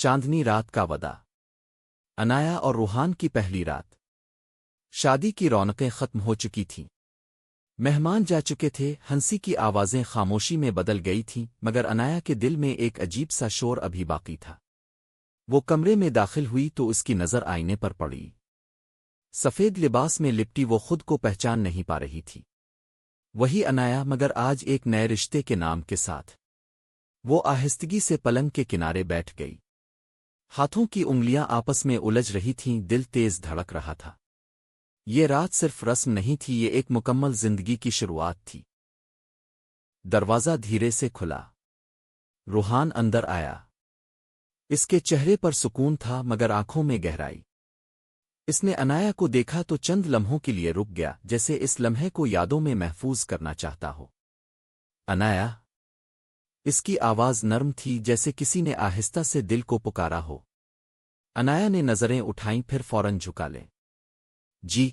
چاندنی رات کا ودا عنایا اور روحان کی پہلی رات شادی کی رونقیں ختم ہو چکی تھیں۔ مہمان جا چکے تھے، ہنسی کی آوازیں خاموشی میں بدل گئی تھیں، مگر عنایا کے دل میں ایک عجیب سا شور ابھی باقی تھا۔ وہ کمرے میں داخل ہوئی تو اس کی نظر آئینے پر پڑی۔ سفید لباس میں لپٹی وہ خود کو پہچان نہیں پا رہی تھی۔ وہی عنایا، مگر آج ایک نئے رشتے کے نام کے ساتھ۔ وہ آہستگی سے پلنگ کے کنارے بیٹھ گئی۔ ہاتھوں کی انگلیاں آپس میں الجھ رہی تھیں، دل تیز دھڑک رہا تھا۔ یہ رات صرف رسم نہیں تھی، یہ ایک مکمل زندگی کی شروعات تھی۔ دروازہ دھیرے سے کھلا۔ روحان اندر آیا۔ اس کے چہرے پر سکون تھا، مگر آنکھوں میں گہرائی۔ اس نے عنایا کو دیکھا تو چند لمحوں کے لیے رک گیا، جیسے اس لمحے کو یادوں میں محفوظ کرنا چاہتا ہو۔ عنایا! اس کی آواز نرم تھی، جیسے کسی نے آہستہ سے دل کو پکارا ہو۔ عنایا نے نظریں اٹھائیں، پھر فوراً جھکا لے۔ جی۔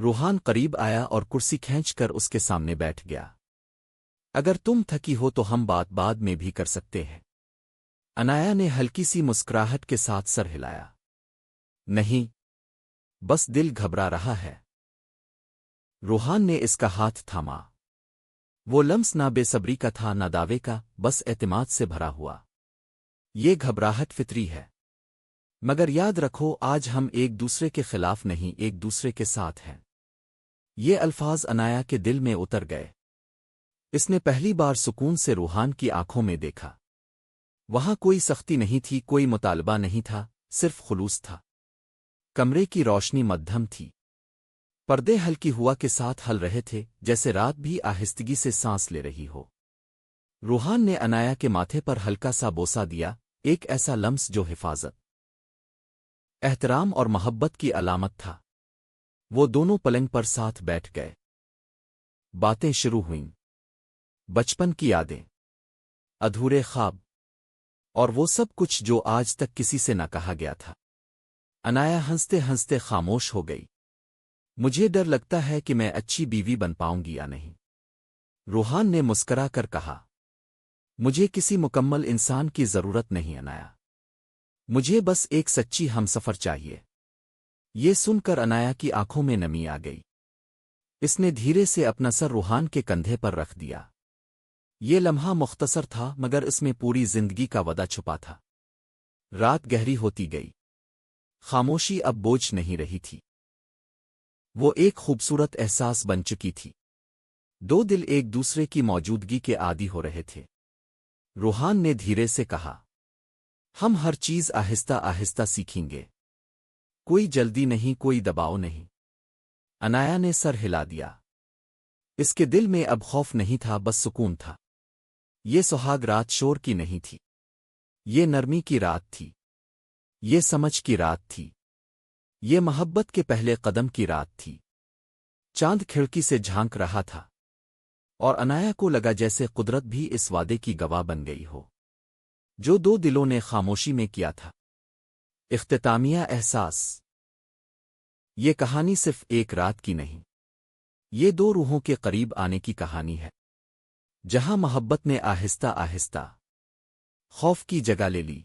روحان قریب آیا اور کرسی کھینچ کر اس کے سامنے بیٹھ گیا۔ اگر تم تھکی ہو تو ہم بات بعد میں بھی کر سکتے ہیں۔ عنایا نے ہلکی سی مسکراہٹ کے ساتھ سر ہلایا۔ نہیں، بس دل گھبرا رہا ہے۔ روحان نے اس کا ہاتھ تھاما۔ وہ لمس نہ بے صبری کا تھا، نہ دعوے کا، بس اعتماد سے بھرا ہوا۔ یہ گھبراہٹ فطری ہے، مگر یاد رکھو آج ہم ایک دوسرے کے خلاف نہیں، ایک دوسرے کے ساتھ ہیں۔ یہ الفاظ عنایا کے دل میں اتر گئے۔ اس نے پہلی بار سکون سے روحان کی آنکھوں میں دیکھا۔ وہاں کوئی سختی نہیں تھی، کوئی مطالبہ نہیں تھا، صرف خلوص تھا۔ کمرے کی روشنی مدھم تھی۔ پردے ہلکی ہوا کے ساتھ ہل رہے تھے، جیسے رات بھی آہستگی سے سانس لے رہی ہو۔ روحان نے عنایا کے ماتھے پر ہلکا سا بوسہ دیا، ایک ایسا لمس جو حفاظت، احترام اور محبت کی علامت تھا۔ وہ دونوں پلنگ پر ساتھ بیٹھ گئے۔ باتیں شروع ہوئیں۔ بچپن کی یادیں، ادھورے خواب، اور وہ سب کچھ جو آج تک کسی سے نہ کہا گیا تھا۔ عنایا ہنستے ہنستے خاموش ہو گئی۔ مجھے ڈر لگتا ہے کہ میں اچھی بیوی بن پاؤں گی یا نہیں، روحان نے مسکرا کر کہا۔ مجھے کسی مکمل انسان کی ضرورت نہیں عنایا، مجھے بس ایک سچی ہمسفر چاہیے۔ یہ سن کر عنایا کی آنکھوں میں نمی آ گئی۔ اس نے دھیرے سے اپنا سر روحان کے کندھے پر رکھ دیا۔ یہ لمحہ مختصر تھا، مگر اس میں پوری زندگی کا وعدہ چھپا تھا۔ رات گہری ہوتی گئی۔ خاموشی اب بوجھ نہیں رہی تھی، وہ ایک خوبصورت احساس بن چکی تھی۔ دو دل ایک دوسرے کی موجودگی کے عادی ہو رہے تھے۔ روحان نے دھیرے سے کہا، ہم ہر چیز آہستہ آہستہ سیکھیں گے، کوئی جلدی نہیں، کوئی دباؤ نہیں۔ عنایا نے سر ہلا دیا۔ اس کے دل میں اب خوف نہیں تھا، بس سکون تھا۔ یہ سہاگ رات شور کی نہیں تھی، یہ نرمی کی رات تھی، یہ سمجھ کی رات تھی، یہ محبت کے پہلے قدم کی رات تھی۔ چاند کھڑکی سے جھانک رہا تھا، اور عنایا کو لگا جیسے قدرت بھی اس وعدے کی گواہ بن گئی ہو جو دو دلوں نے خاموشی میں کیا تھا۔ اختتامیہ احساس۔ یہ کہانی صرف ایک رات کی نہیں، یہ دو روحوں کے قریب آنے کی کہانی ہے، جہاں محبت نے آہستہ آہستہ خوف کی جگہ لے لی۔